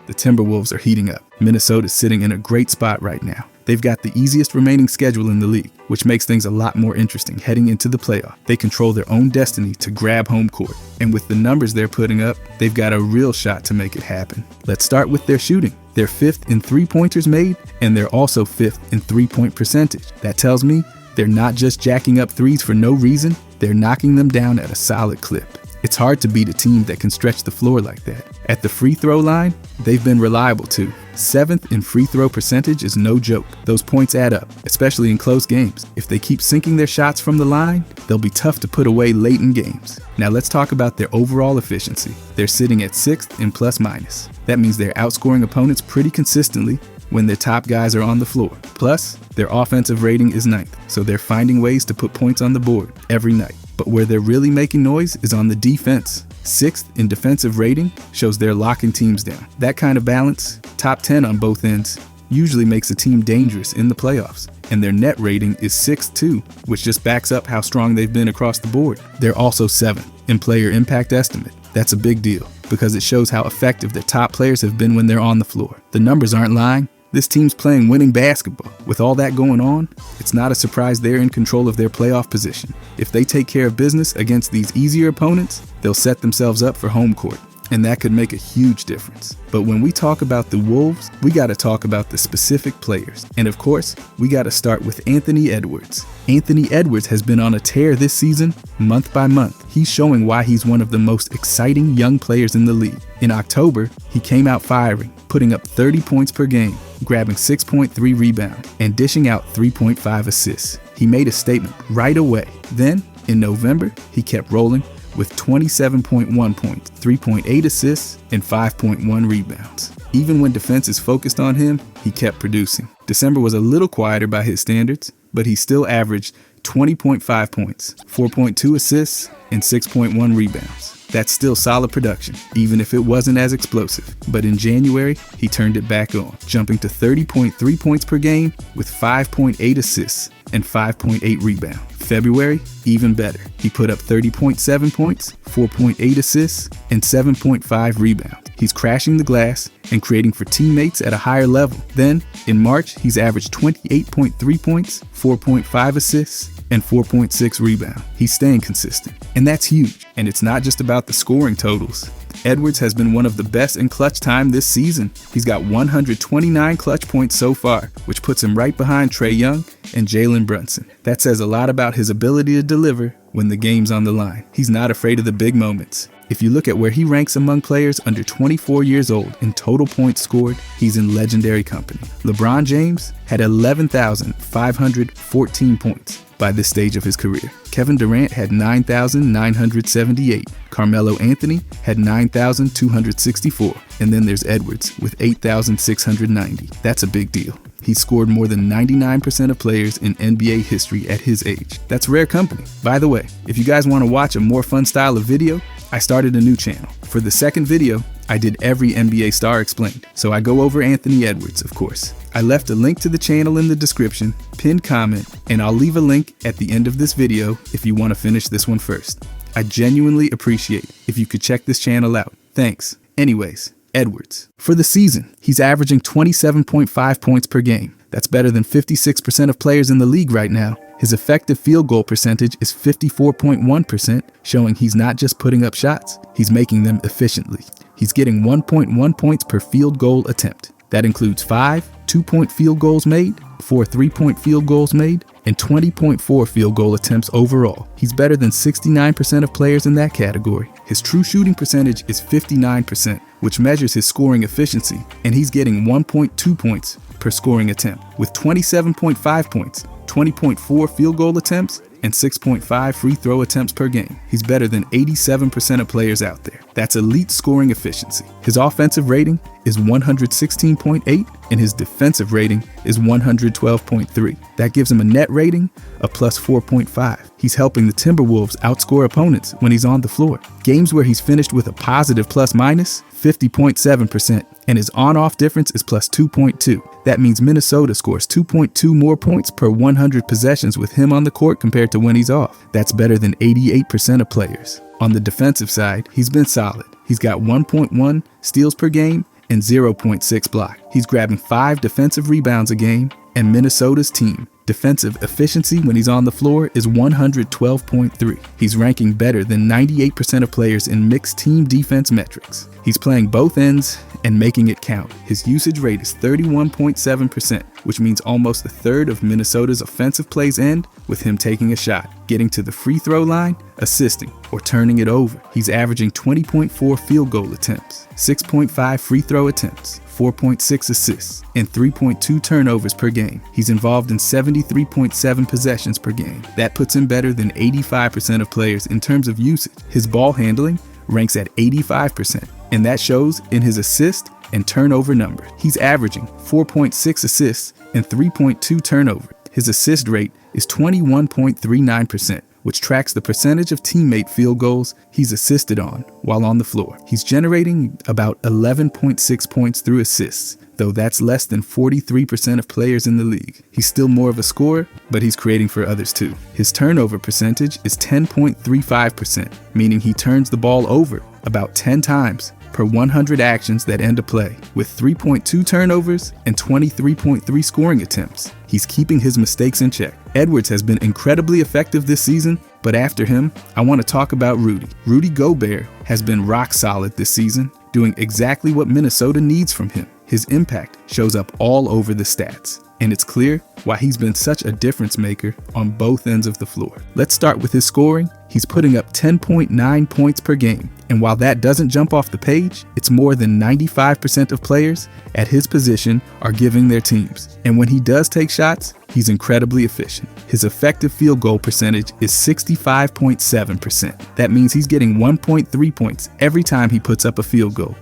the Timberwolves are heating up. Minnesota's sitting in a great spot right now. They've got the easiest remaining schedule in the league, which makes things a lot more interesting heading into the playoff. They control their own destiny to grab home court. And with the numbers they're putting up, they've got a real shot to make it happen. Let's start with their shooting. They're 5th in three-pointers made, and they're also 5th in three-point percentage. That tells me they're not just jacking up threes for no reason, they're knocking them down at a solid clip. It's hard to beat a team that can stretch the floor like that. At the free throw line, they've been reliable too. 7th in free throw percentage is no joke. Those points add up, especially in close games. If they keep sinking their shots from the line, they'll be tough to put away late in games. Now let's talk about their overall efficiency. They're sitting at 6th in plus minus. That means they're outscoring opponents pretty consistently when their top guys are on the floor. Plus, their offensive rating is 9th, so they're finding ways to put points on the board every night. But where they're really making noise is on the defense. 6th in defensive rating shows they're locking teams down. That kind of balance, top 10 on both ends, usually makes a team dangerous in the playoffs. And their net rating is 6th too, which just backs up how strong they've been across the board. They're also 7th in player impact estimate. That's a big deal because it shows how effective their top players have been when they're on the floor. The numbers aren't lying. This team's playing winning basketball. With all that going on, it's not a surprise they're in control of their playoff position. If they take care of business against these easier opponents, they'll set themselves up for home court. And that could make a huge difference. But when we talk about the Wolves, we got to talk about the specific players. And of course, we got to start with Anthony Edwards. Anthony Edwards has been on a tear this season, month by month. He's showing why he's one of the most exciting young players in the league. In October, he came out firing, putting up 30 points per game, grabbing 6.3 rebounds, and dishing out 3.5 assists. He made a statement right away. Then, in November, he kept rolling with 27.1 points, 3.8 assists, and 5.1 rebounds. Even when defense is focused on him, he kept producing. December was a little quieter by his standards, but he still averaged 20.5 points, 4.2 assists, and 6.1 rebounds. That's still solid production, even if it wasn't as explosive. But in January, he turned it back on, jumping to 30.3 points per game with 5.8 assists and 5.8 rebounds. February, even better. He put up 30.7 points, 4.8 assists, and 7.5 rebounds. He's crashing the glass and creating for teammates at a higher level. Then, in March, he's averaged 28.3 points, 4.5 assists, and 4.6 rebounds. He's staying consistent, and that's huge. And it's not just about the scoring totals. Edwards has been one of the best in clutch time this season. He's got 129 clutch points so far, which puts him right behind Trae Young and Jalen Brunson. That says a lot about his ability to deliver when the game's on the line. He's not afraid of the big moments. If you look at where he ranks among players under 24 years old in total points scored, he's in legendary company. LeBron James had 11,514 points by this stage of his career. Kevin Durant had 9,978. Carmelo Anthony had 9,264. And then there's Edwards with 8,690. That's a big deal. He scored more than 99% of players in NBA history at his age. That's rare company. By the way, if you guys want to watch a more fun style of video, I started a new channel. For the second video, I did every NBA star explained. So I go over Anthony Edwards, of course. I left a link to the channel in the description, pinned comment, and I'll leave a link at the end of this video if you want to finish this one first. I genuinely appreciate if you could check this channel out. Thanks. Anyways, Edwards. For the season, he's averaging 27.5 points per game. That's better than 56% of players in the league right now. His effective field goal percentage is 54.1%, showing he's not just putting up shots, he's making them efficiently. He's getting 1.1 points per field goal attempt. That includes 5 2-point field goals made, 4 3-point field goals made, and 20.4 field goal attempts overall. He's better than 69% of players in that category. His true shooting percentage is 59%, which measures his scoring efficiency, and he's getting 1.2 points per scoring attempt, with 27.5 points, 20.4 field goal attempts, and 6.5 free throw attempts per game. He's better than 87% of players out there. That's elite scoring efficiency. His offensive rating is 116.8 and his defensive rating is 112.3. That gives him a net rating of plus 4.5. He's helping the Timberwolves outscore opponents when he's on the floor. Games where he's finished with a positive plus minus, 50.7%, and his on-off difference is plus 2.2. That means Minnesota scores 2.2 more points per 100 possessions with him on the court compared to when he's off. That's better than 88% of players. On the defensive side, he's been solid. He's got 1.1 steals per game and 0.6 block. He's grabbing 5 defensive rebounds a game, and Minnesota's team defensive efficiency when he's on the floor is 112.3. He's ranking better than 98% of players in mixed team defense metrics. He's playing both ends and making it count. His usage rate is 31.7%, which means almost a third of Minnesota's offensive plays end with him taking a shot, getting to the free throw line, assisting, or turning it over. He's averaging 20.4 field goal attempts, 6.5 free throw attempts, 4.6 assists, and 3.2 turnovers per game. He's involved in 73.7 possessions per game. That puts him better than 85% of players in terms of usage. His ball handling ranks at 85%, and that shows in his assist and turnover number. He's averaging 4.6 assists and 3.2 turnovers. His assist rate is 21.39%, which tracks the percentage of teammate field goals he's assisted on while on the floor. He's generating about 11.6 points through assists, though that's less than 43% of players in the league. He's still more of a scorer, but he's creating for others too. His turnover percentage is 10.35%, meaning he turns the ball over about 10 times per 100 actions that end a play, with 3.2 turnovers and 23.3 scoring attempts. He's keeping his mistakes in check. Edwards has been incredibly effective this season, but after him, I want to talk about Rudy. Rudy Gobert has been rock solid this season, doing exactly what Minnesota needs from him. His impact shows up all over the stats, and it's clear why he's been such a difference maker on both ends of the floor. Let's start with his scoring. He's putting up 10.9 points per game, and while that doesn't jump off the page, it's more than 95% of players at his position are giving their teams. And when he does take shots, he's incredibly efficient. His effective field goal percentage is 65.7%. That means he's getting 1.3 points every time he puts up a field goal.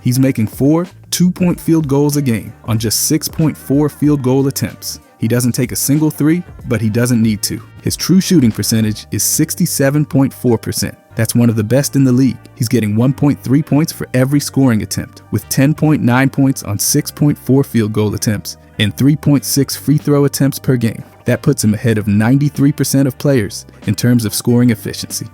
He's making 4 2-point field goals a game on just 6.4 field goal attempts. He doesn't take a single three, but he doesn't need to. His true shooting percentage is 67.4%. That's one of the best in the league. He's getting 1.3 points for every scoring attempt, with 10.9 points on 6.4 field goal attempts and 3.6 free throw attempts per game. That puts him ahead of 93% of players in terms of scoring efficiency.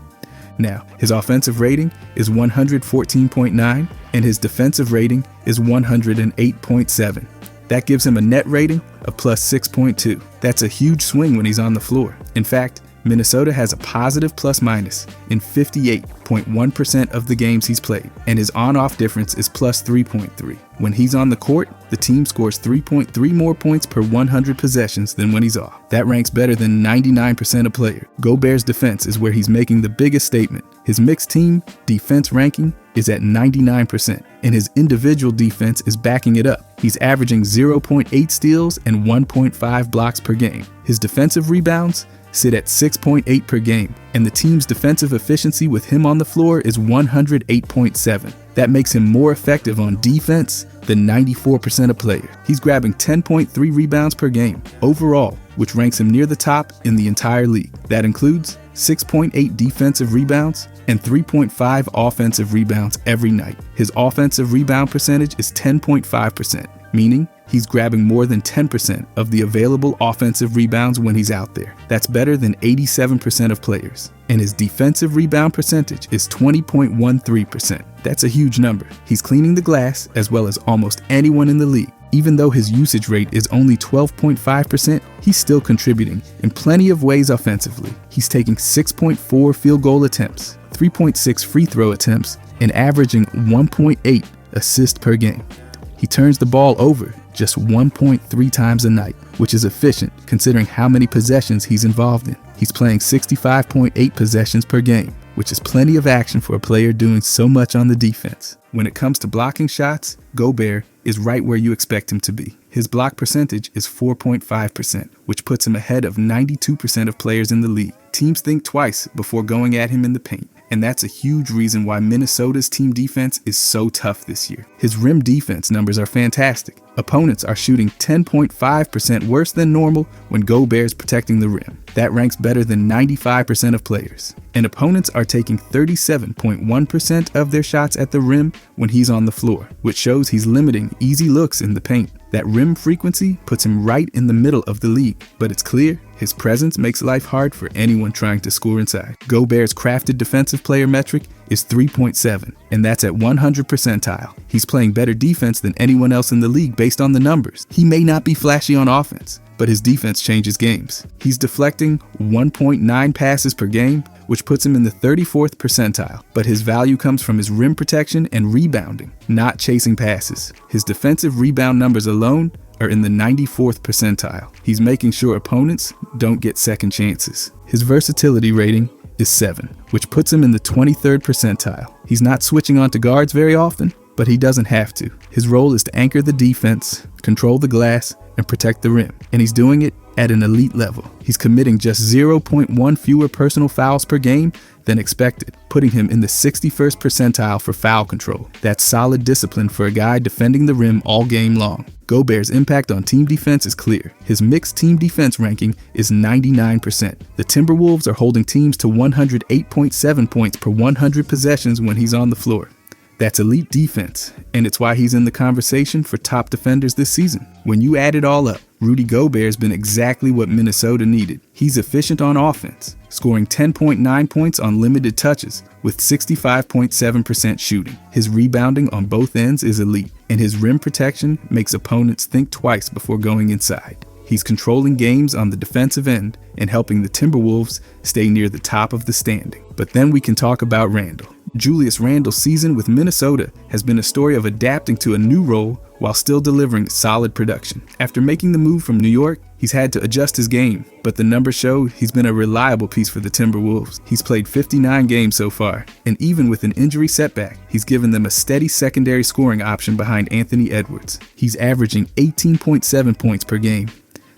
Now, his offensive rating is 114.9 and his defensive rating is 108.7. That gives him a net rating of plus 6.2. That's a huge swing when he's on the floor. In fact, Minnesota has a positive plus minus in 58.1% of the games he's played, and his on-off difference is plus 3.3. When he's on the court, the team scores 3.3 more points per 100 possessions than when he's off. That ranks better than 99% of players. Gobert's defense is where he's making the biggest statement. His mixed team defense ranking is at 99%, and his individual defense is backing it up. He's averaging 0.8 steals and 1.5 blocks per game. His defensive rebounds sit at 6.8 per game, and the team's defensive efficiency with him on the floor is 108.7. That makes him more effective on defense than 94% of players. He's grabbing 10.3 rebounds per game overall, which ranks him near the top in the entire league. That includes 6.8 defensive rebounds and 3.5 offensive rebounds every night. His offensive rebound percentage is 10.5%, meaning he's grabbing more than 10% of the available offensive rebounds when he's out there. That's better than 87% of players. And his defensive rebound percentage is 20.13%. That's a huge number. He's cleaning the glass as well as almost anyone in the league. Even though his usage rate is only 12.5%, he's still contributing in plenty of ways offensively. He's taking 6.4 field goal attempts, 3.6 free throw attempts, and averaging 1.8 assists per game. He turns the ball over just 1.3 times a night, which is efficient considering how many possessions he's involved in. He's playing 65.8 possessions per game, which is plenty of action for a player doing so much on the defense. When it comes to blocking shots, Gobert is right where you expect him to be. His block percentage is 4.5%, which puts him ahead of 92% of players in the league. Teams think twice before going at him in the paint, and that's a huge reason why Minnesota's team defense is so tough this year. His rim defense numbers are fantastic. Opponents are shooting 10.5% worse than normal when Gobert's protecting the rim. That ranks better than 95% of players. And opponents are taking 37.1% of their shots at the rim when he's on the floor, which shows he's limiting easy looks in the paint. That rim frequency puts him right in the middle of the league, but it's clear his presence makes life hard for anyone trying to score inside. Gobert's crafted defensive player metric is 3.7, and that's at 100 percentile. He's playing better defense than anyone else in the league based on the numbers. He may not be flashy on offense, but his defense changes games. He's deflecting 1.9 passes per game, which puts him in the 34th percentile, but his value comes from his rim protection and rebounding, not chasing passes. His defensive rebound numbers alone are in the 94th percentile. He's making sure opponents don't get second chances. His versatility rating is 7, which puts him in the 23rd percentile. He's not switching onto guards very often, but he doesn't have to. His role is to anchor the defense, control the glass, and protect the rim, and he's doing it at an elite level. He's committing just 0.1 fewer personal fouls per game than expected, putting him in the 61st percentile for foul control. That's solid discipline for a guy defending the rim all game long. Gobert's impact on team defense is clear. His mixed team defense ranking is 99%. The Timberwolves are holding teams to 108.7 points per 100 possessions when he's on the floor. That's elite defense, and it's why he's in the conversation for top defenders this season. When you add it all up, Rudy Gobert has been exactly what Minnesota needed. He's efficient on offense, scoring 10.9 points on limited touches with 65.7% shooting. His rebounding on both ends is elite, and his rim protection makes opponents think twice before going inside. He's controlling games on the defensive end and helping the Timberwolves stay near the top of the standing. But then we can talk about Randle. Julius Randle's season with Minnesota has been a story of adapting to a new role while still delivering solid production. After making the move from New York, he's had to adjust his game, but the numbers show he's been a reliable piece for the Timberwolves. He's played 59 games so far, and even with an injury setback, he's given them a steady secondary scoring option behind Anthony Edwards. He's averaging 18.7 points per game.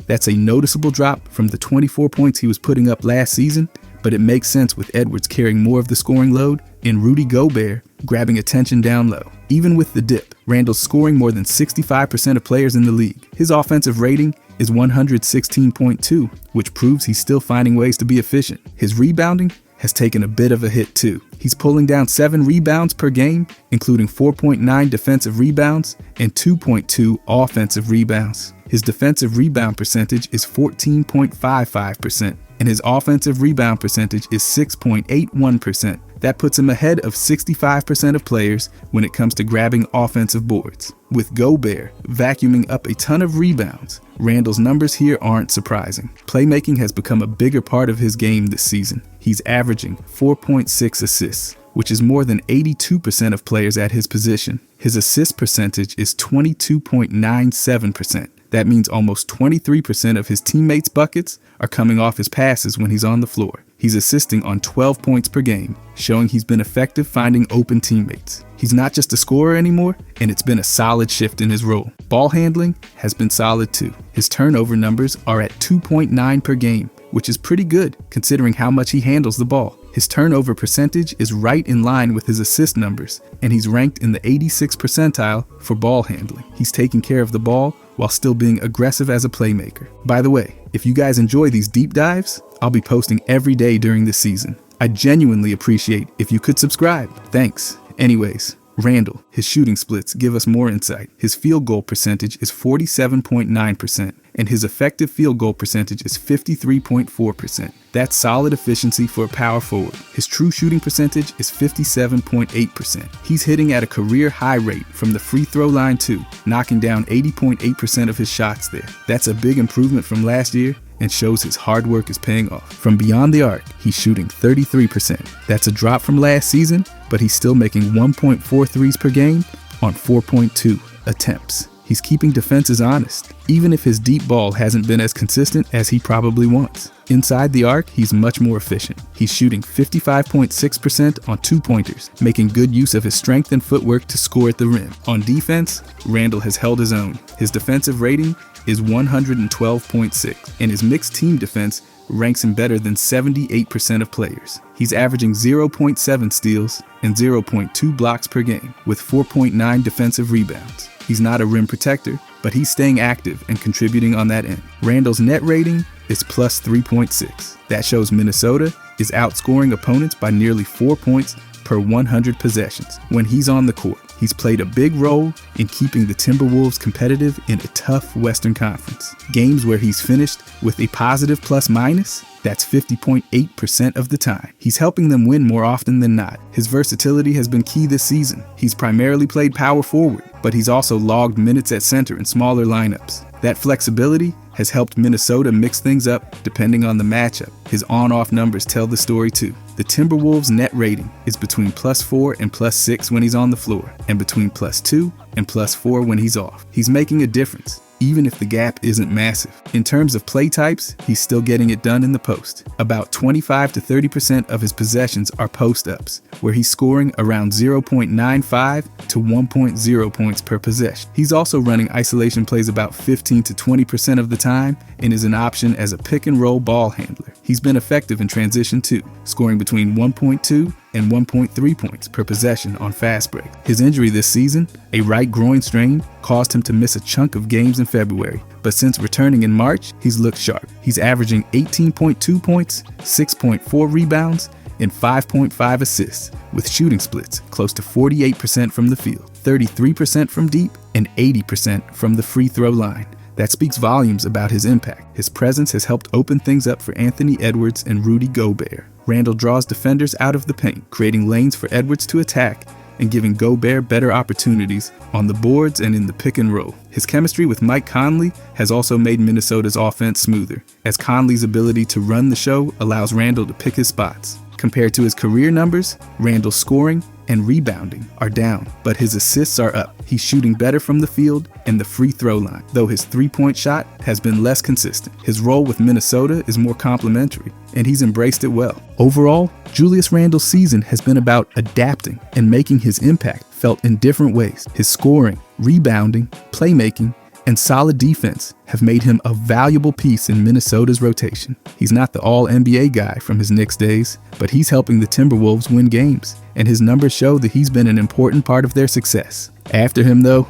That's a noticeable drop from the 24 points he was putting up last season, but it makes sense with Edwards carrying more of the scoring load and Rudy Gobert grabbing attention down low. Even with the dip, Randle's scoring more than 65% of players in the league. His offensive rating is 116.2, which proves he's still finding ways to be efficient. His rebounding has taken a bit of a hit too. He's pulling down 7 rebounds per game, including 4.9 defensive rebounds and 2.2 offensive rebounds. His defensive rebound percentage is 14.55%, and his offensive rebound percentage is 6.81%. That puts him ahead of 65% of players when it comes to grabbing offensive boards. With Gobert vacuuming up a ton of rebounds, Randle's numbers here aren't surprising. Playmaking has become a bigger part of his game this season. He's averaging 4.6 assists, which is more than 82% of players at his position. His assist percentage is 22.97%. That means almost 23% of his teammates' buckets are coming off his passes when he's on the floor. He's assisting on 12 points per game, showing he's been effective finding open teammates. He's not just a scorer anymore, and it's been a solid shift in his role. Ball handling has been solid too. His turnover numbers are at 2.9 per game, which is pretty good considering how much he handles the ball. His turnover percentage is right in line with his assist numbers, and he's ranked in the 86th percentile for ball handling. He's taking care of the ball while still being aggressive as a playmaker. By the way, if you guys enjoy these deep dives, I'll be posting every day during this season. I genuinely appreciate if you could subscribe. Thanks. Anyways, Randle, his shooting splits give us more insight. His field goal percentage is 47.9%, and his effective field goal percentage is 53.4%. That's solid efficiency for a power forward. His true shooting percentage is 57.8%. He's hitting at a career high rate from the free throw line too, knocking down 80.8% of his shots there. That's a big improvement from last year and shows his hard work is paying off. From beyond the arc, he's shooting 33%. That's a drop from last season, but he's still making 1.4 threes per game on 4.2 attempts. He's keeping defenses honest, even if his deep ball hasn't been as consistent as he probably wants. Inside the arc, he's much more efficient. He's shooting 55.6% on 2-pointers, making good use of his strength and footwork to score at the rim. On defense, Randle has held his own. His defensive rating is 112.6, and his mixed team defense ranks him better than 78% of players. He's averaging 0.7 steals and 0.2 blocks per game, with 4.9 defensive rebounds. He's not a rim protector, but he's staying active and contributing on that end. Randle's net rating is plus 3.6. That shows Minnesota is outscoring opponents by nearly 4 points per 100 possessions when he's on the court. He's played a big role in keeping the Timberwolves competitive in a tough Western Conference. Games where he's finished with a positive plus-minus, that's 50.8% of the time. He's helping them win more often than not. His versatility has been key this season. He's primarily played power forward, but he's also logged minutes at center in smaller lineups. That flexibility has helped Minnesota mix things up depending on the matchup. His on-off numbers tell the story too. The Timberwolves' net rating is between +4 and +6 when he's on the floor, and between +2 and +4 when he's off. He's making a difference, even if the gap isn't massive. In terms of play types, he's still getting it done in the post. About 25 to 30% of his possessions are post-ups, where he's scoring around 0.95 to 1.0 points per possession. He's also running isolation plays about 15 to 20% of the time and is an option as a pick-and-roll ball handler. He's been effective in transition too, scoring between 1.2 and 1.3 points per possession on fast break. His injury this season, a right groin strain, caused him to miss a chunk of games in February, but since returning in March, he's looked sharp. He's averaging 18.2 points, 6.4 rebounds, and 5.5 assists, with shooting splits close to 48% from the field, 33% from deep, and 80% from the free throw line. That speaks volumes about his impact. His presence has helped open things up for Anthony Edwards and Rudy Gobert. Randle draws defenders out of the paint, creating lanes for Edwards to attack and giving Gobert better opportunities on the boards and in the pick and roll. His chemistry with Mike Conley has also made Minnesota's offense smoother, as Conley's ability to run the show allows Randle to pick his spots. Compared to his career numbers, Randle's scoring and rebounding are down, but his assists are up. He's shooting better from the field and the free throw line, though his three-point shot has been less consistent. His role with Minnesota is more complementary, and he's embraced it well. Overall, Julius Randle's season has been about adapting and making his impact felt in different ways. His scoring, rebounding, playmaking, and solid defense have made him a valuable piece in Minnesota's rotation. He's not the all-NBA guy from his Knicks days, but he's helping the Timberwolves win games, and his numbers show that he's been an important part of their success. After him, though,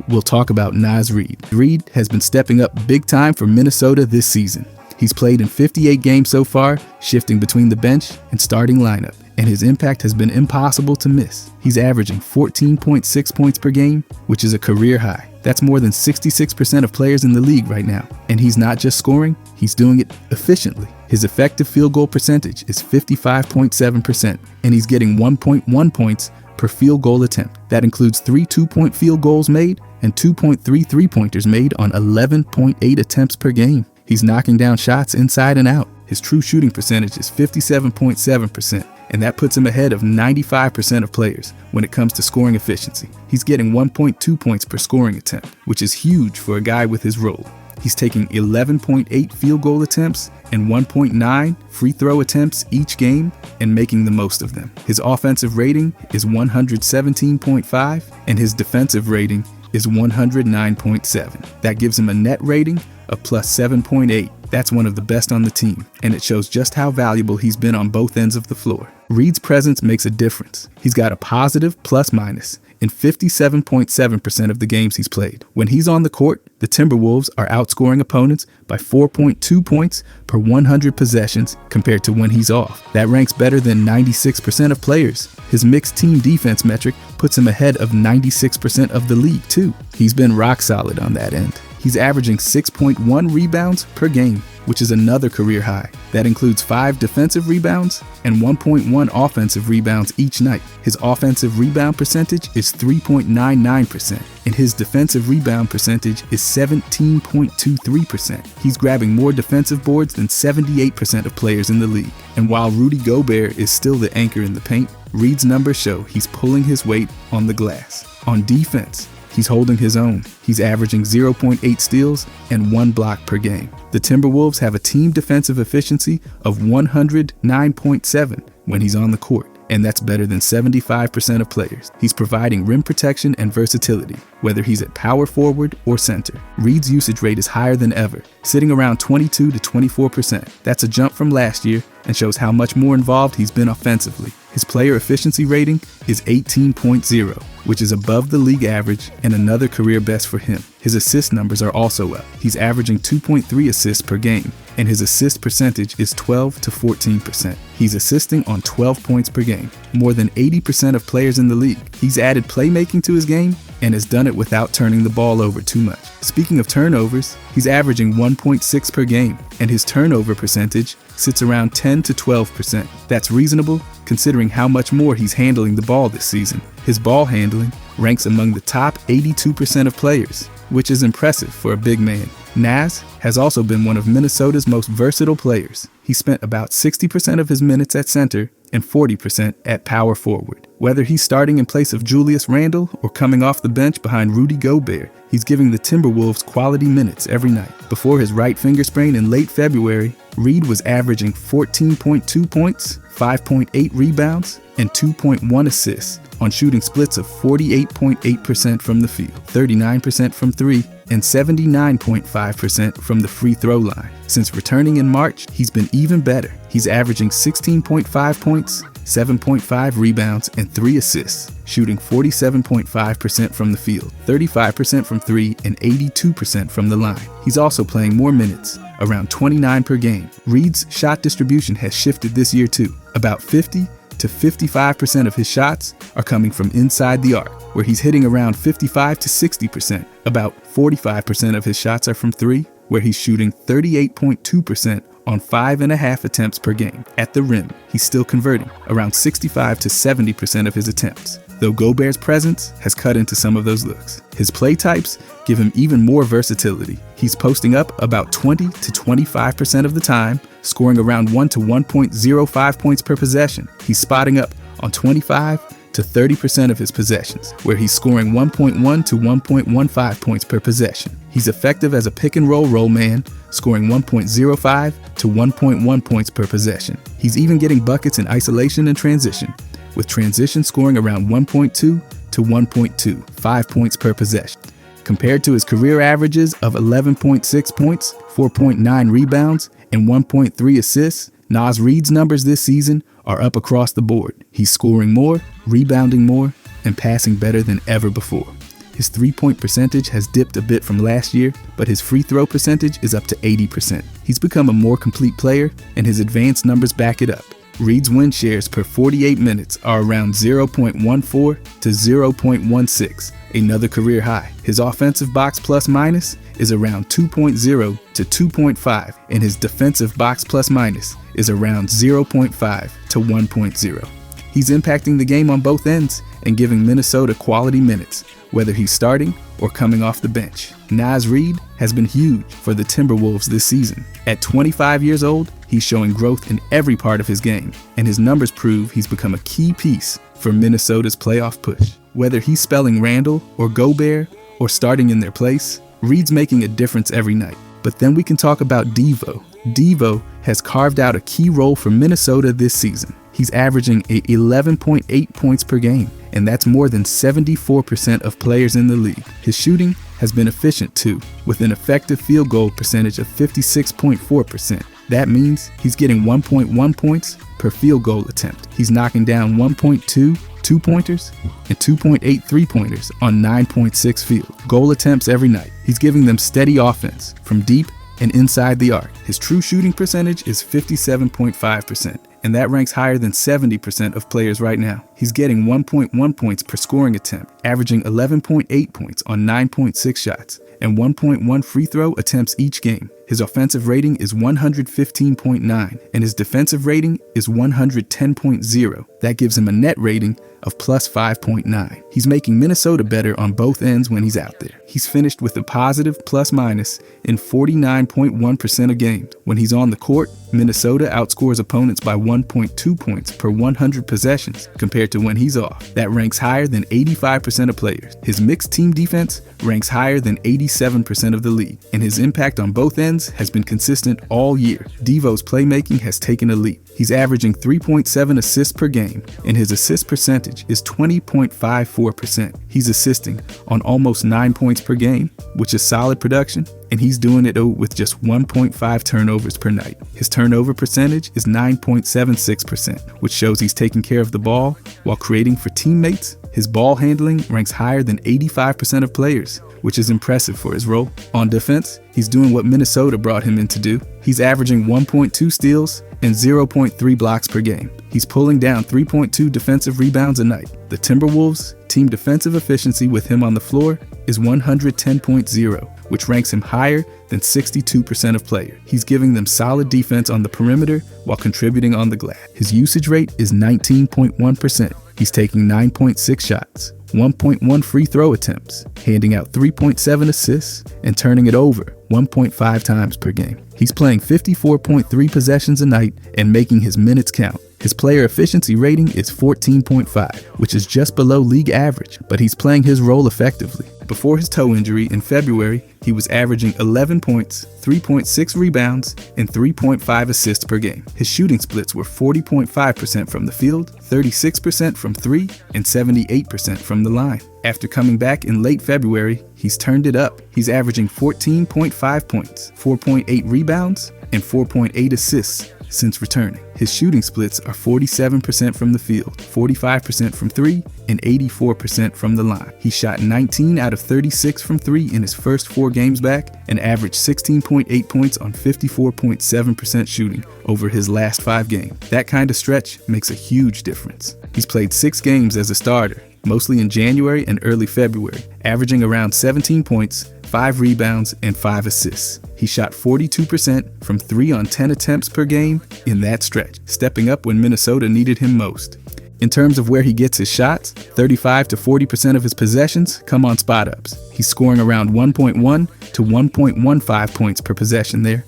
we'll talk about Naz Reid. Reid has been stepping up big time for Minnesota this season. He's played in 58 games so far, shifting between the bench and starting lineup, and his impact has been impossible to miss. He's averaging 14.6 points per game, which is a career high. That's more than 66% of players in the league right now. And he's not just scoring, he's doing it efficiently. His effective field goal percentage is 55.7%, and he's getting 1.1 points per field goal attempt. That includes 3 two-point field goals made and 2.3 three-pointers made on 11.8 attempts per game. He's knocking down shots inside and out. His true shooting percentage is 57.7%, and that puts him ahead of 95% of players when it comes to scoring efficiency. He's getting 1.2 points per scoring attempt, which is huge for a guy with his role. He's taking 11.8 field goal attempts and 1.9 free throw attempts each game and making the most of them. His offensive rating is 117.5, and his defensive rating is 109.7. That gives him a net rating of +7.8. That's one of the best on the team, and it shows just how valuable he's been on both ends of the floor. Reid's presence makes a difference. He's got a positive plus-minus in 57.7% of the games he's played. When he's on the court, the Timberwolves are outscoring opponents by 4.2 points per 100 possessions compared to when he's off. That ranks better than 96% of players. His mixed team defense metric puts him ahead of 96% of the league too. He's been rock solid on that end. He's averaging 6.1 rebounds per game, which is another career high. That includes 5 defensive rebounds and 1.1 offensive rebounds each night. His offensive rebound percentage is 3.99%, and his defensive rebound percentage is 17.23%. He's grabbing more defensive boards than 78% of players in the league. And while Rudy Gobert is still the anchor in the paint, Reid's numbers show he's pulling his weight on the glass. On defense, he's holding his own. He's averaging 0.8 steals and 1 block per game. The Timberwolves have a team defensive efficiency of 109.7 when he's on the court, and that's better than 75% of players. He's providing rim protection and versatility, whether he's at power forward or center. Reid's usage rate is higher than ever, sitting around 22 to 24%. That's a jump from last year and shows how much more involved he's been offensively. His player efficiency rating is 18.0, which is above the league average and another career best for him. His assist numbers are also up. He's averaging 2.3 assists per game, and his assist percentage is 12 to 14%. He's assisting on 12 points per game, more than 80% of players in the league. He's added playmaking to his game and has done it without turning the ball over too much. Speaking of turnovers, he's averaging 1.6 per game, and his turnover percentage sits around 10 to 12%. That's reasonable considering how much more he's handling the ball this season. His ball handling ranks among the top 82% of players, which is impressive for a big man. Naz has also been one of Minnesota's most versatile players. He spent about 60% of his minutes at center and 40% at power forward. Whether he's starting in place of Julius Randle or coming off the bench behind Rudy Gobert, he's giving the Timberwolves quality minutes every night. Before his right finger sprain in late February, Reid was averaging 14.2 points, 5.8 rebounds, and 2.1 assists on shooting splits of 48.8% from the field, 39% from three, and 79.5% from the free throw line. Since returning in March, he's been even better. He's averaging 16.5 points, 7.5 rebounds, and 3 assists, shooting 47.5% from the field, 35% from three, and 82% from the line. He's also playing more minutes, around 29 per game. Reid's shot distribution has shifted this year too. About 50 to 55% of his shots are coming from inside the arc, where he's hitting around 55 to 60%. About 45% of his shots are from three, where he's shooting 38.2% on 5.5 attempts per game. At the rim, he's still converting around 65 to 70% of his attempts, though Gobert's presence has cut into some of those looks. His play types give him even more versatility. He's posting up about 20 to 25% of the time, scoring around 1 to 1.05 points per possession. He's spotting up on 25 to 30% of his possessions, where he's scoring 1.1 to 1.15 points per possession. He's effective as a pick and roll man, scoring 1.05 to 1.1 points per possession. He's even getting buckets in isolation and transition, with transition scoring around 1.2 to 1.25 points per possession. Compared to his career averages of 11.6 points, 4.9 rebounds, and 1.3 assists, Naz Reid's numbers this season are up across the board. He's scoring more, rebounding more, and passing better than ever before. His three-point percentage has dipped a bit from last year, but his free throw percentage is up to 80%. He's become a more complete player, and his advanced numbers back it up. Reid's win shares per 48 minutes are around 0.14 to 0.16, another career high. His offensive box plus minus is around 2.0 to 2.5, and his defensive box plus minus is around 0.5 to 1.0. He's impacting the game on both ends and giving Minnesota quality minutes, whether he's starting or coming off the bench. Naz Reid has been huge for the Timberwolves this season. At 25 years old, he's showing growth in every part of his game, and his numbers prove he's become a key piece for Minnesota's playoff push. Whether he's spelling Randle or Gobert or starting in their place, Reid's making a difference every night. But then we can talk about Devo. Devo has carved out a key role for Minnesota this season. He's averaging 11.8 points per game, and that's more than 74% of players in the league. His shooting has been efficient too, with an effective field goal percentage of 56.4%. That means he's getting 1.1 points per field goal attempt. He's knocking down 1.2 two-pointers and 2.8 three-pointers on 9.6 field goal attempts every night. He's giving them steady offense from deep and inside the arc. His true shooting percentage is 57.5%, and that ranks higher than 70% of players right now. He's getting 1.1 points per scoring attempt, averaging 11.8 points on 9.6 shots, and 1.1 free throw attempts each game. His offensive rating is 115.9, and his defensive rating is 110.0. That gives him a net rating of plus 5.9. He's making Minnesota better on both ends when he's out there. He's finished with a positive plus minus in 49.1% of games. When he's on the court, Minnesota outscores opponents by 1.2 points per 100 possessions compared to when he's off. That ranks higher than 85% of players. His mixed team defense ranks higher than 87% of the league, and his impact on both ends Offense has been consistent all year. Devo's playmaking has taken a leap. He's averaging 3.7 assists per game, and his assist percentage is 20.54%. He's assisting on almost 9 points per game, which is solid production, and he's doing it with just 1.5 turnovers per night. His turnover percentage is 9.76%, which shows he's taking care of the ball while creating for teammates. His ball handling ranks higher than 85% of players, which is impressive for his role. On defense, he's doing what Minnesota brought him in to do. He's averaging 1.2 steals and 0.3 blocks per game. He's pulling down 3.2 defensive rebounds a night. The Timberwolves' team defensive efficiency with him on the floor is 110.0, which ranks him higher than 62% of players. He's giving them solid defense on the perimeter while contributing on the glass. His usage rate is 19.1%. He's taking 9.6 shots, 1.1 free throw attempts, handing out 3.7 assists, and turning it over 1.5 times per game. He's playing 54.3 possessions a night and making his minutes count. His player efficiency rating is 14.5, which is just below league average, but he's playing his role effectively. Before his toe injury in February, he was averaging 11 points, 3.6 rebounds, and 3.5 assists per game. His shooting splits were 40.5% from the field, 36% from three, and 78% from the line. After coming back in late February, he's turned it up. He's averaging 14.5 points, 4.8 rebounds, and 4.8 assists since returning. His shooting splits are 47% from the field, 45% from three, and 84% from the line. He shot 19 out of 36 from three in his first 4 games back and averaged 16.8 points on 54.7% shooting over his last 5 games. That kind of stretch makes a huge difference. He's played 6 games as a starter, mostly in January and early February, averaging around 17 points, 5 rebounds, and 5 assists. He shot 42% from 3 on 10 attempts per game in that stretch, stepping up when Minnesota needed him most. In terms of where he gets his shots, 35 to 40% of his possessions come on spot-ups. He's scoring around 1.1 to 1.15 points per possession there,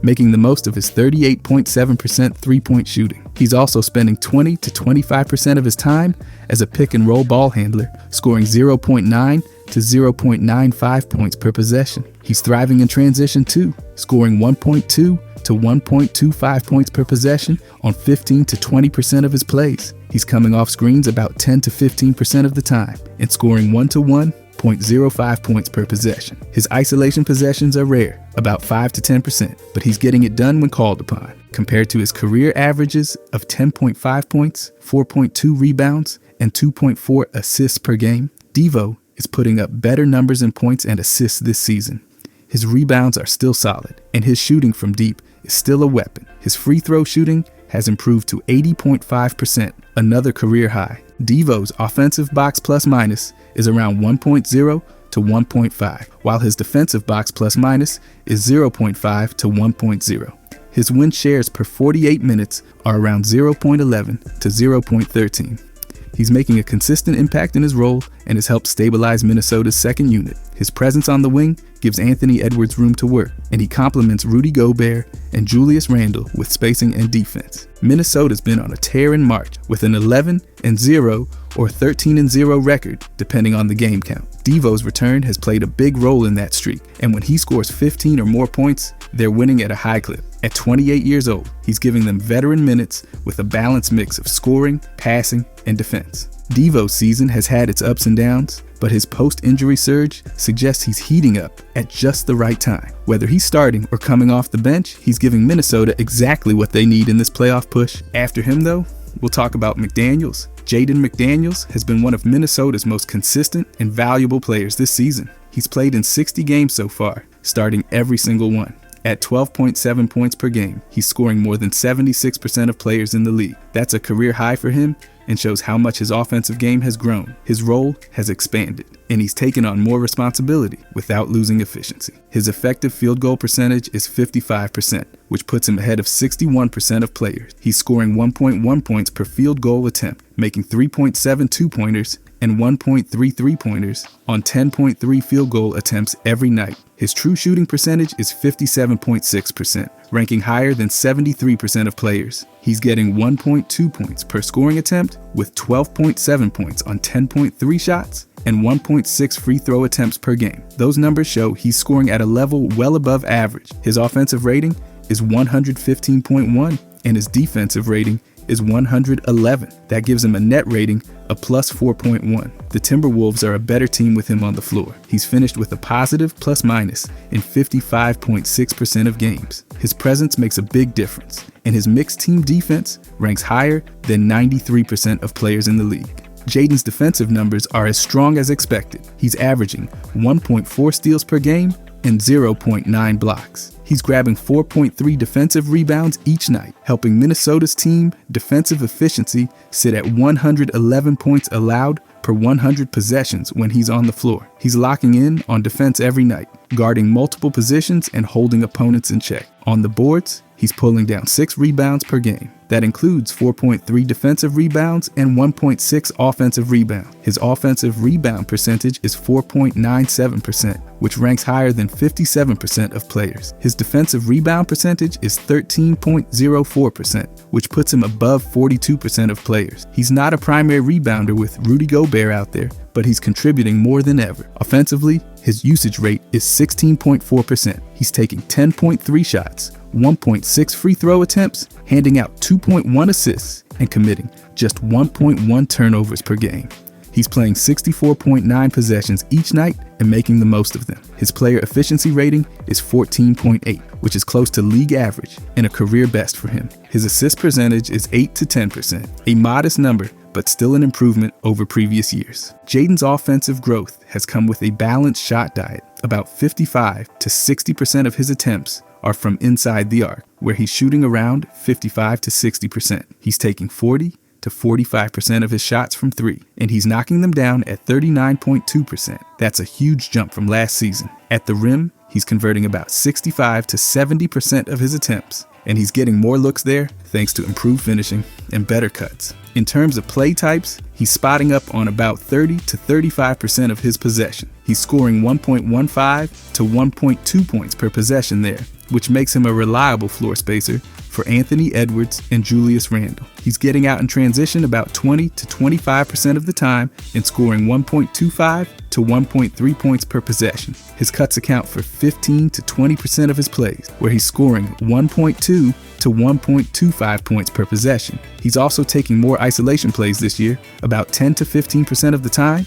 making the most of his 38.7% three-point shooting. He's also spending 20 to 25% of his time as a pick-and-roll ball handler, scoring 0.9 to 0.95 points per possession. He's thriving in transition too, scoring 1.2 to 1.25 points per possession on 15 to 20% of his plays. He's coming off screens about 10 to 15% of the time and scoring 1 to 1.05 points per possession. His isolation possessions are rare, about 5 to 10%, but he's getting it done when called upon. Compared to his career averages of 10.5 points, 4.2 rebounds, and 2.4 assists per game, Devo is putting up better numbers in points and assists this season. His rebounds are still solid, and his shooting from deep is still a weapon. His free throw shooting has improved to 80.5%, another career high. Devo's offensive box plus minus is around 1.0 to 1.5, while his defensive box plus minus is 0.5 to 1.0. His win shares per 48 minutes are around 0.11 to 0.13. He's making a consistent impact in his role and has helped stabilize Minnesota's second unit. His presence on the wing gives Anthony Edwards room to work, and he complements Rudy Gobert and Julius Randle with spacing and defense. Minnesota's been on a tear in March with an 11-0 or 13-0 record, depending on the game count. Devo's return has played a big role in that streak, and when he scores 15 or more points, they're winning at a high clip. At 28 years old, he's giving them veteran minutes with a balanced mix of scoring, passing, and defense. Devo's season has had its ups and downs, but his post-injury surge suggests he's heating up at just the right time. Whether he's starting or coming off the bench, he's giving Minnesota exactly what they need in this playoff push. After him, though, we'll talk about McDaniels. Jaden McDaniels has been one of Minnesota's most consistent and valuable players this season. He's played in 60 games so far, starting every single one. At 12.7 points per game, he's scoring more than 76% of players in the league. That's a career high for him and shows how much his offensive game has grown. His role has expanded, and he's taken on more responsibility without losing efficiency. His effective field goal percentage is 55%, which puts him ahead of 61% of players. He's scoring 1.1 points per field goal attempt, making 3.7 two-pointers and 1.3 pointers on 10.3 field goal attempts every night. His true shooting percentage is 57.6%, ranking higher than 73% of players. He's getting 1.2 points per scoring attempt with 12.7 points on 10.3 shots and 1.6 free throw attempts per game. Those numbers show he's scoring at a level well above average. His offensive rating is 115.1 and his defensive rating is 111. That gives him a net rating of plus 4.1. The Timberwolves are a better team with him on the floor. He's finished with a positive plus-minus in 55.6% of games. His presence makes a big difference, and his mixed team defense ranks higher than 93% of players in the league. Jaden's defensive numbers are as strong as expected. He's averaging 1.4 steals per game and 0.9 blocks. He's grabbing 4.3 defensive rebounds each night, helping Minnesota's team defensive efficiency sit at 111 points allowed per 100 possessions when he's on the floor. He's locking in on defense every night, guarding multiple positions and holding opponents in check. On the boards, he's pulling down 6 rebounds per game. That includes 4.3 defensive rebounds and 1.6 offensive rebounds. His offensive rebound percentage is 4.97%, which ranks higher than 57% of players. His defensive rebound percentage is 13.04%, which puts him above 42% of players. He's not a primary rebounder with Rudy Gobert out there, but he's contributing more than ever. Offensively, his usage rate is 16.4%. He's taking 10.3 shots, 1.6 free throw attempts, handing out 2.1 assists, and committing just 1.1 turnovers per game. He's playing 64.9 possessions each night and making the most of them. His player efficiency rating is 14.8, which is close to league average and a career best for him. His assist percentage is 8 to 10%, a modest number, but still an improvement over previous years. Jaden's offensive growth has come with a balanced shot diet. About 55 to 60% of his attempts are from inside the arc, where he's shooting around 55 to 60%. He's taking 40 to 45% of his shots from 3, and he's knocking them down at 39.2%. That's a huge jump from last season. At the rim, he's converting about 65 to 70% of his attempts, and he's getting more looks there thanks to improved finishing and better cuts. In terms of play types, he's spotting up on about 30 to 35% of his possession. He's scoring 1.15 to 1.2 points per possession there, which makes him a reliable floor spacer for Anthony Edwards and Julius Randle. He's getting out in transition about 20 to 25% of the time and scoring 1.25 to 1.3 points per possession. His cuts account for 15 to 20% of his plays, where he's scoring 1.2 to 1.25 points per possession. He's also taking more isolation plays this year, about 10 to 15% of the time,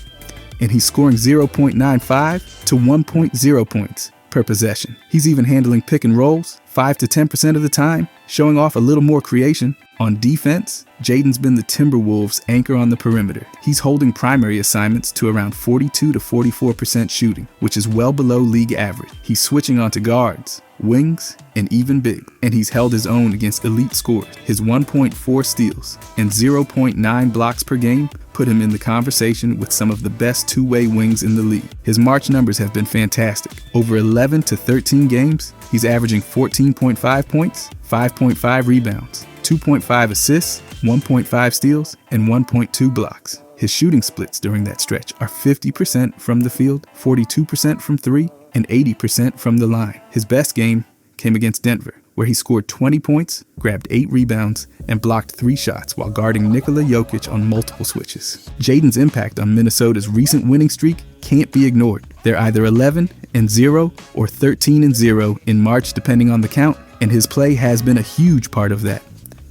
and he's scoring 0.95 to 1.0 points per possession. He's even handling pick and rolls 5 to 10% of the time, showing off a little more creation. On defense, Jaden's been the Timberwolves' anchor on the perimeter. He's holding primary assignments to around 42 to 44% shooting, which is well below league average. He's switching onto guards, wings, and even big, and he's held his own against elite scorers. His 1.4 steals and 0.9 blocks per game put him in the conversation with some of the best two-way wings in the league. His March numbers have been fantastic. Over 11 to 13 games, he's averaging 14.5 points, 5.5 rebounds, 2.5 assists, 1.5 steals, and 1.2 blocks. His shooting splits during that stretch are 50% from the field, 42% from 3, and 80% from the line. His best game came against Denver, where he scored 20 points, grabbed 8 rebounds, and blocked 3 shots while guarding Nickeil Jokic on multiple switches. Jaden's impact on Minnesota's recent winning streak can't be ignored. They're either 11-0 or 13-0 in March, depending on the count, and his play has been a huge part of that.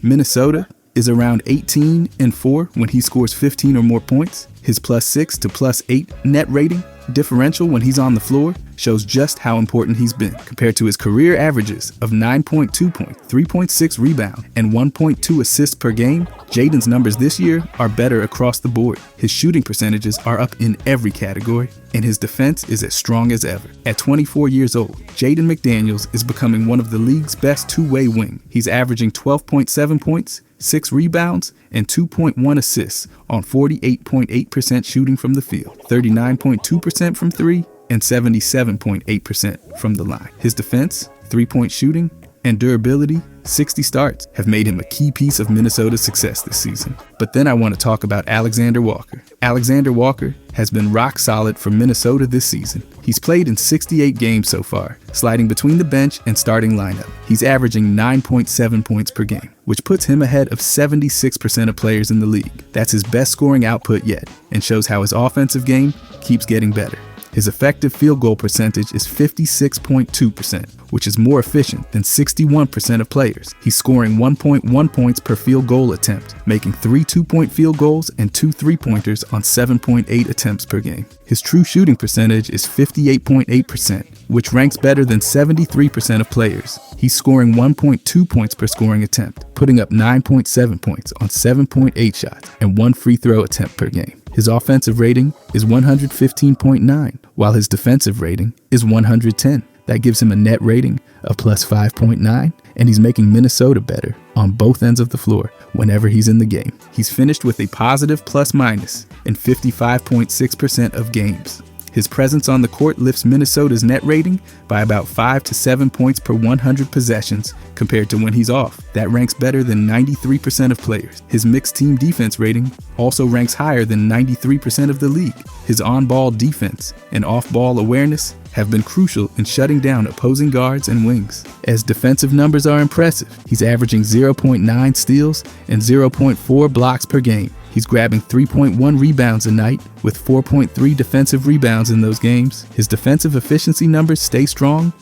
Minnesota is around 18-4 when he scores 15 or more points. His +6 to +8 net rating differential when he's on the floor shows just how important he's been. Compared to his career averages of 9.2 points, 3.6 rebounds, and 1.2 assists per game, Jaden's numbers this year are better across the board. His shooting percentages are up in every category, and his defense is as strong as ever. At 24 years old, Jaden McDaniels is becoming one of the league's best two-way wing. He's averaging 12.7 points, 6 rebounds, and 2.1 assists on 48.8% shooting from the field, 39.2% from 3, and 77.8% from the line. His defense, 3-point shooting, and durability, 60 starts, have made him a key piece of Minnesota's success this season. But then I want to talk about Alexander-Walker. Alexander-Walker has been rock solid for Minnesota this season. He's played in 68 games so far, sliding between the bench and starting lineup. He's averaging 9.7 points per game, which puts him ahead of 76% of players in the league. That's his best scoring output yet, and shows how his offensive game keeps getting better. His effective field goal percentage is 56.2%, which is more efficient than 61% of players. He's scoring 1.1 points per field goal attempt, making 3 2-point field goals and 2 3-pointers on 7.8 attempts per game. His true shooting percentage is 58.8%, which ranks better than 73% of players. He's scoring 1.2 points per scoring attempt, putting up 9.7 points on 7.8 shots and 1 free throw attempt per game. His offensive rating is 115.9, while his defensive rating is 110. That gives him a net rating of plus 5.9, and he's making Minnesota better on both ends of the floor whenever he's in the game. He's finished with a positive plus-minus in 55.6% of games. His presence on the court lifts Minnesota's net rating by about 5 to 7 points per 100 possessions compared to when he's off. That ranks better than 93% of players. His mixed team defense rating also ranks higher than 93% of the league. His on-ball defense and off-ball awareness have been crucial in shutting down opposing guards and wings. As defensive numbers are impressive, he's averaging 0.9 steals and 0.4 blocks per game. He's grabbing 3.1 rebounds a night with 4.3 defensive rebounds in those games. His defensive efficiency numbers stay strong,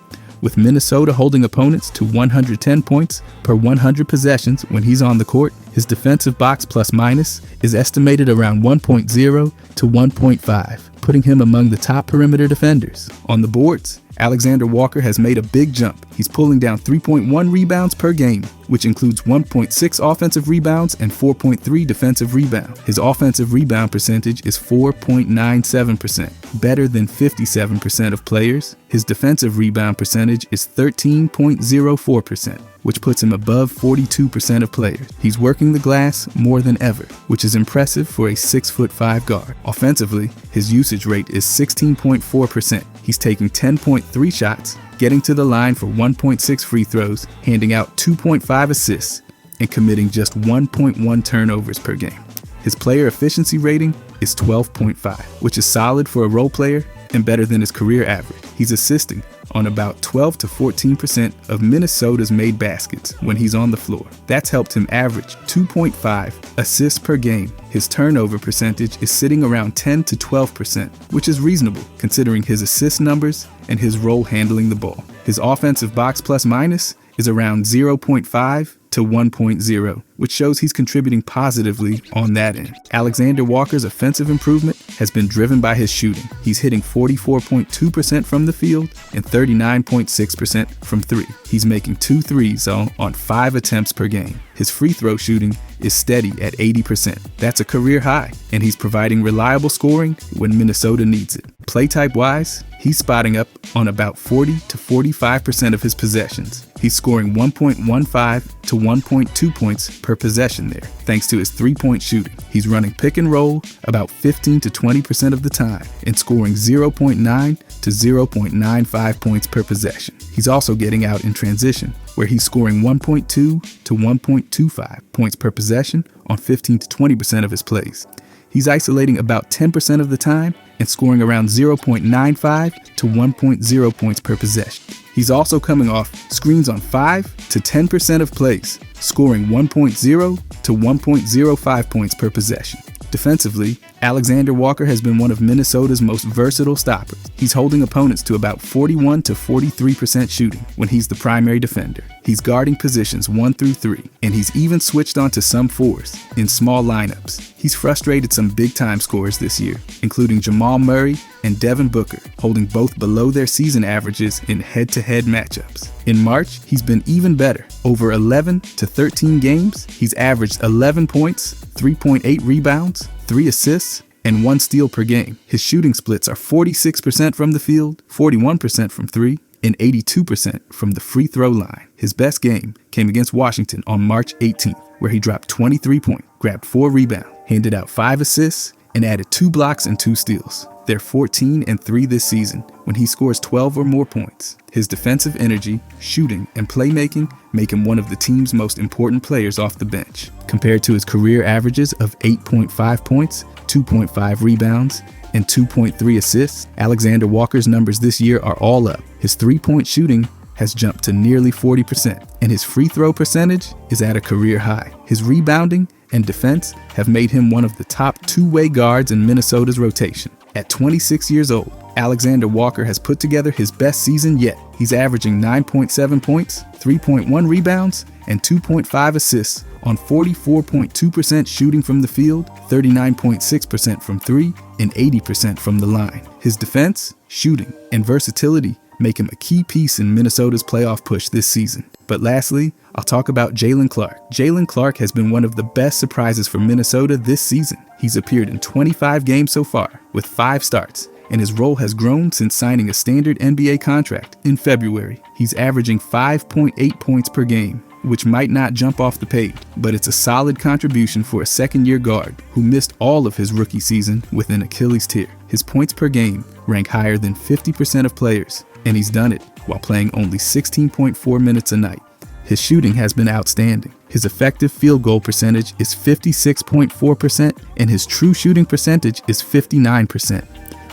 with Minnesota holding opponents to 110 points per 100 possessions when he's on the court. His defensive box plus minus is estimated around 1.0 to 1.5, putting him among the top perimeter defenders. On the boards, Alexander-Walker has made a big jump. He's pulling down 3.1 rebounds per game, which includes 1.6 offensive rebounds and 4.3 defensive rebounds. His offensive rebound percentage is 4.97%, better than 57% of players. His defensive rebound percentage is 13.04%, which puts him above 42% of players. He's working the glass more than ever, which is impressive for a 6'5" guard. Offensively, his usage rate is 16.4%. He's taking 10.3 shots, getting to the line for 1.6 free throws, handing out 2.5 assists, and committing just 1.1 turnovers per game. His player efficiency rating is 12.5, which is solid for a role player and better than his career average. He's assisting on about 12 to 14% of Minnesota's made baskets when he's on the floor. That's helped him average 2.5 assists per game. His turnover percentage is sitting around 10 to 12%, which is reasonable considering his assist numbers and his role handling the ball. His offensive box plus minus is around 0.5 to 1.0, which shows he's contributing positively on that end. Alexander-Walker's offensive improvement has been driven by his shooting. He's hitting 44.2% from the field and 39.6% from three. He's making 2 threes on 5 attempts per game. His free throw shooting is steady at 80%. That's a career high, and he's providing reliable scoring when Minnesota needs it. Play type wise, he's spotting up on about 40 to 45% of his possessions. He's scoring 1.15 to 1.2 points per possession there, thanks to his 3-point shooting. He's running pick and roll about 15 to 20% of the time and scoring 0.9 to 0.95 points per possession. He's also getting out in transition, where he's scoring 1.2 to 1.25 points per possession on 15 to 20% of his plays. He's isolating about 10% of the time and scoring around 0.95 to 1.0 points per possession. He's also coming off screens on 5 to 10% of plays, scoring 1.0 to 1.05 points per possession. Defensively, Alexander-Walker has been one of Minnesota's most versatile stoppers. He's holding opponents to about 41 to 43% shooting when he's the primary defender. He's guarding positions 1 through 3, and he's even switched on to some 4s in small lineups. He's frustrated some big-time scorers this year, including Jamal Murray and Devin Booker, holding both below their season averages in head-to-head matchups. In March, he's been even better. Over 11 to 13 games, he's averaged 11 points, 3.8 rebounds, 3 assists, and 1 steal per game. His shooting splits are 46% from the field, 41% from 3, and 82% from the free throw line. His best game came against Washington on March 18th, where he dropped 23 points, grabbed 4 rebounds, handed out 5 assists, and added 2 blocks and 2 steals. They're 14-3 this season when he scores 12 or more points. His defensive energy, shooting, and playmaking make him one of the team's most important players off the bench. Compared to his career averages of 8.5 points, 2.5 rebounds, and 2.3 assists, Alexander-Walker's numbers this year are all up. His three-point shooting has jumped to nearly 40%, and his free throw percentage is at a career high. His rebounding and defense have made him one of the top two-way guards in Minnesota's rotation. At 26 years old, Alexander-Walker has put together his best season yet. He's averaging 9.7 points, 3.1 rebounds, and 2.5 assists on 44.2% shooting from the field, 39.6% from three, and 80% from the line. His defense, shooting, and versatility make him a key piece in Minnesota's playoff push this season. But lastly, I'll talk about Jaylen Clark. Jaylen Clark has been one of the best surprises for Minnesota this season. He's appeared in 25 games so far, with 5 starts, and his role has grown since signing a standard NBA contract in February. He's averaging 5.8 points per game, which might not jump off the page, but it's a solid contribution for a second-year guard who missed all of his rookie season with an Achilles tear. His points per game rank higher than 50% of players, and he's done it while playing only 16.4 minutes a night. His shooting has been outstanding. His effective field goal percentage is 56.4%, and his true shooting percentage is 59%.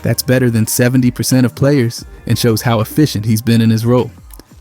That's better than 70% of players and shows how efficient he's been in his role.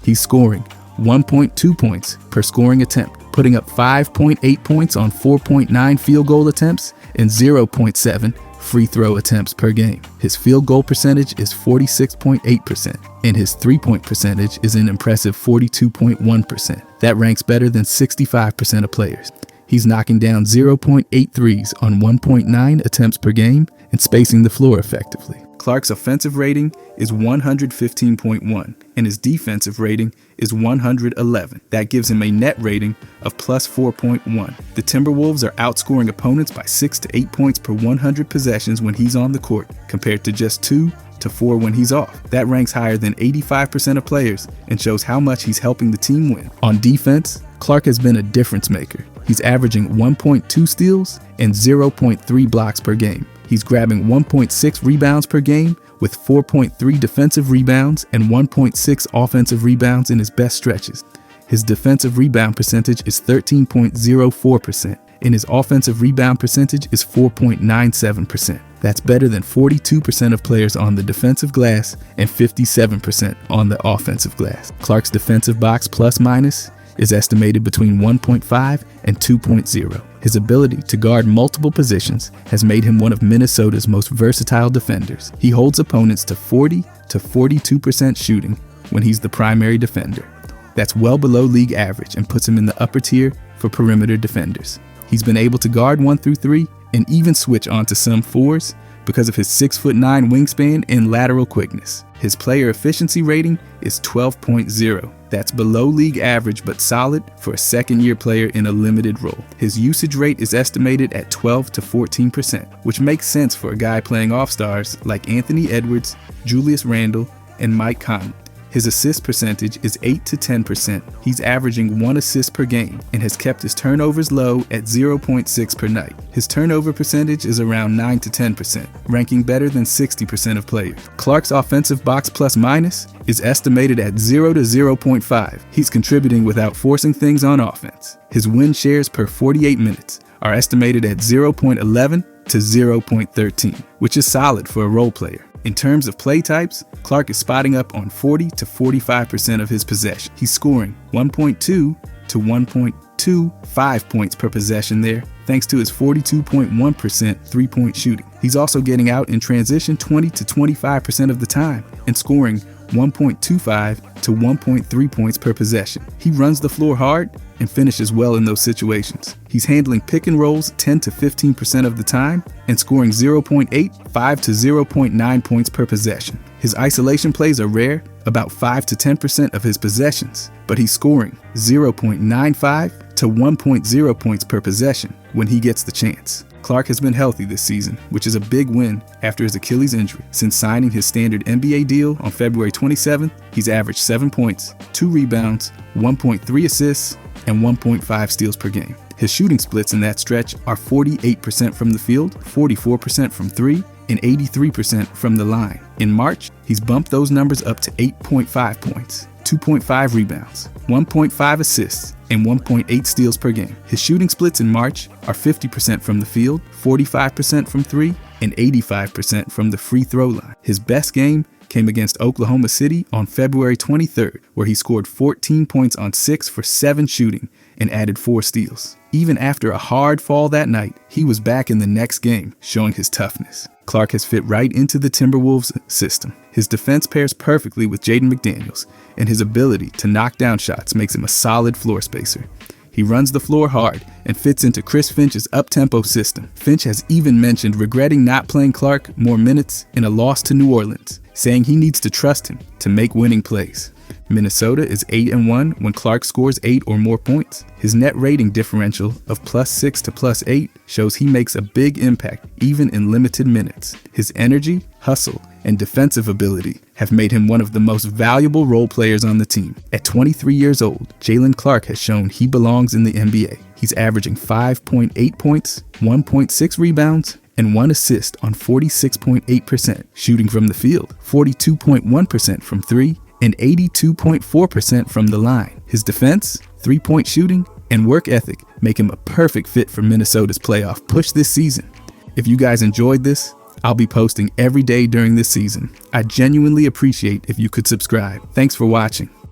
He's scoring 1.2 points per scoring attempt, putting up 5.8 points on 4.9 field goal attempts and 0.7 free throw attempts per game. His field goal percentage is 46.8%, and his three-point percentage is an impressive 42.1%. That ranks better than 65% of players. He's knocking down 0.8 threes on 1.9 attempts per game and spacing the floor effectively. Clark's offensive rating is 115.1, and his defensive rating is 111. That gives him a net rating of plus 4.1. The Timberwolves are outscoring opponents by 6 to 8 points per 100 possessions when he's on the court, compared to just 2 to 4 when he's off. That ranks higher than 85% of players and shows how much he's helping the team win. On defense, Clark has been a difference maker. He's averaging 1.2 steals and 0.3 blocks per game. He's grabbing 1.6 rebounds per game with 4.3 defensive rebounds and 1.6 offensive rebounds in his best stretches. His defensive rebound percentage is 13.04%, and his offensive rebound percentage is 4.97%. That's better than 42% of players on the defensive glass and 57% on the offensive glass. Clark's defensive box plus minus is estimated between 1.5 and 2.0. His ability to guard multiple positions has made him one of Minnesota's most versatile defenders. He holds opponents to 40 to 42% shooting when he's the primary defender. That's well below league average and puts him in the upper tier for perimeter defenders. He's been able to guard 1 through 3 and even switch onto some 4s because of his 6'9" wingspan and lateral quickness. His player efficiency rating is 12.0. That's below league average but solid for a second-year player in a limited role. His usage rate is estimated at 12 to 14%, which makes sense for a guy playing off-stars like Anthony Edwards, Julius Randle, and Mike Conley. His assist percentage is 8 to 10%. He's averaging 1 assist per game and has kept his turnovers low at 0.6 per night. His turnover percentage is around 9 to 10%, ranking better than 60% of players. Clark's offensive box plus minus is estimated at 0 to 0.5. He's contributing without forcing things on offense. His win shares per 48 minutes are estimated at 0.11 to 0.13, which is solid for a role player. In terms of play types, Clark is spotting up on 40 to 45% of his possession. He's scoring 1.2 to 1.25 points per possession there, thanks to his 42.1% three-point shooting. He's also getting out in transition 20 to 25% of the time and scoring 1.25 to 1.3 points per possession. He runs the floor hard and finishes well in those situations. He's handling pick and rolls 10 to 15% of the time and scoring 0.85 to 0.9 points per possession. His isolation plays are rare, about 5 to 10% of his possessions, but he's scoring 0.95 to 1.0 points per possession when he gets the chance. Clark has been healthy this season, which is a big win after his Achilles injury. Since signing his standard NBA deal on February 27th, he's averaged 7 points, 2 rebounds, 1.3 assists, and 1.5 steals per game. His shooting splits in that stretch are 48% from the field, 44% from 3, and 83% from the line. In March, he's bumped those numbers up to 8.5 points, 2.5 rebounds, 1.5 assists, and 1.8 steals per game. His shooting splits in March are 50% from the field, 45% from three, and 85% from the free throw line. His best game came against Oklahoma City on February 23rd, where he scored 14 points on 6 for 7 shooting and added 4 steals. Even after a hard fall that night, he was back in the next game, showing his toughness. Clark has fit right into the Timberwolves system. His defense pairs perfectly with Jaden McDaniels, and his ability to knock down shots makes him a solid floor spacer. He runs the floor hard and fits into Chris Finch's up-tempo system. Finch has even mentioned regretting not playing Clark more minutes in a loss to New Orleans, saying he needs to trust him to make winning plays. Minnesota is 8-1 when Clark scores 8 or more points. His net rating differential of +6 to +8 shows he makes a big impact even in limited minutes. His energy, hustle, and defensive ability have made him one of the most valuable role players on the team. At 23 years old, Jaylen Clark has shown he belongs in the NBA. He's averaging 5.8 points, 1.6 rebounds, and 1 assist on 46.8% shooting from the field, 42.1% from three, and 82.4% from the line. His defense, three-point shooting, and work ethic make him a perfect fit for Minnesota's playoff push this season. If you guys enjoyed this, I'll be posting every day during this season. I genuinely appreciate if you could subscribe. Thanks for watching.